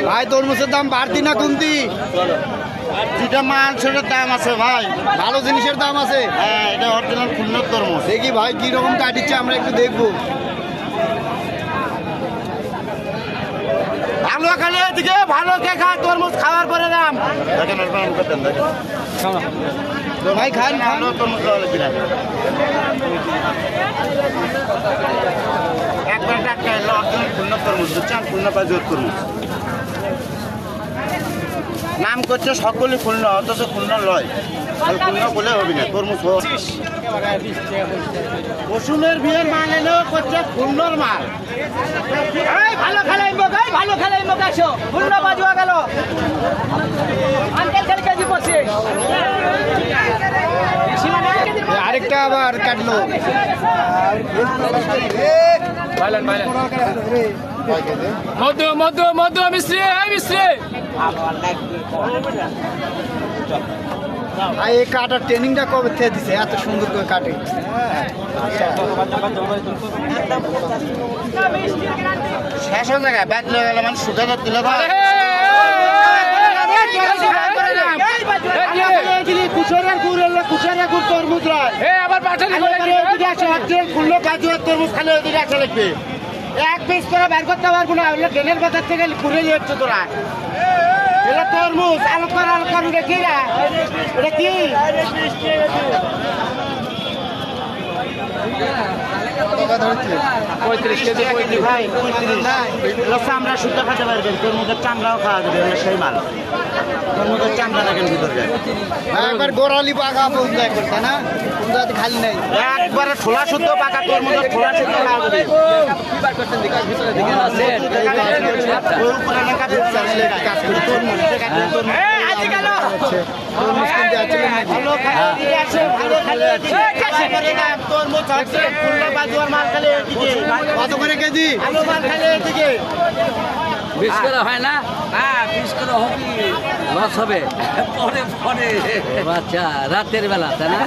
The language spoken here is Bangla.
ভাই তরমুজের দাম বাড়তি না কমতি? যেটা মাল সেটার দাম আছে ভাই। ভালো জিনিসের দাম আছে। হ্যাঁ, এটা অরিজিনাল খুলনার তরমুজ। দেখি ভাই কি রকম কাটিচ্ছে আমরা একটু দেখবো। ভালো খেলে এদিকে ভালো কে খায় তরমুজ খাওয়ার পরে দাম দেখেন। ভাই খান খান। ভালো তরমুজ খাওয়া লাগবে না। একবার টাটকা এলো অরিজিনাল খুলনার তরমুজ, বুঝছেন? খুলনা বাজার তরমুজ নাম করছে সকলে খুলনা, অথচ খুলনা লয়। খুলনা বলে হবে না তরমুজ। রসুনের বিয়ের মাল এলো করছে খুলনার মাল। ভালো খেলাই মুখ, ভালো খেলাই মুখ আসো খুলনা বাজুয়া গেল আঙ্কেল খেলে কেজি পড়ছে আরেকটা আবার কাটলো। মধু মধু মধু মিশ্রি মিশ্রি ভাই এই কাটার ট্রেনিংটা কবে থেকে দিছে? এত সুন্দর করে কাটে। শেষ হয়ে যায় ব্যাগ লেগে গেলে মানে সুগার দিলে ভাই কুচের গুড় তরমুজ রায় আবার পাঠালি খুললো কাজু তরমুজ খালে ওইদিকে আসা লাগবে। এক পিস করে বের করতে পারবো না, ওগুলো ট্রেনের বাজার থেকে ঘুরে যাচ্ছে তোরা। এটা তরমুজ আলোকার আলোকার দেখি না, এটা কি ভাই? 35 আমরা শুদ্ধ খেতে পারবেন, তরমুজের চামড়াও খাওয়া যাবে, সেই মাল। তরমুজের চামড়া দেখেন ভিতরে একবার গোড়ালি পাকা বন্ধ একবার, তাই না? খালি নাই একবারে ছোলা শুদ্ধ পাকা তরমুজের ছোলা শুদ্ধ খাওয়া যাবে। কত করে কেজি? বিশ করে হয় না? হ্যাঁ, 20 করে হবে, লস হবে পরে পরে। আচ্ছা, রাতের বেলা তাই না?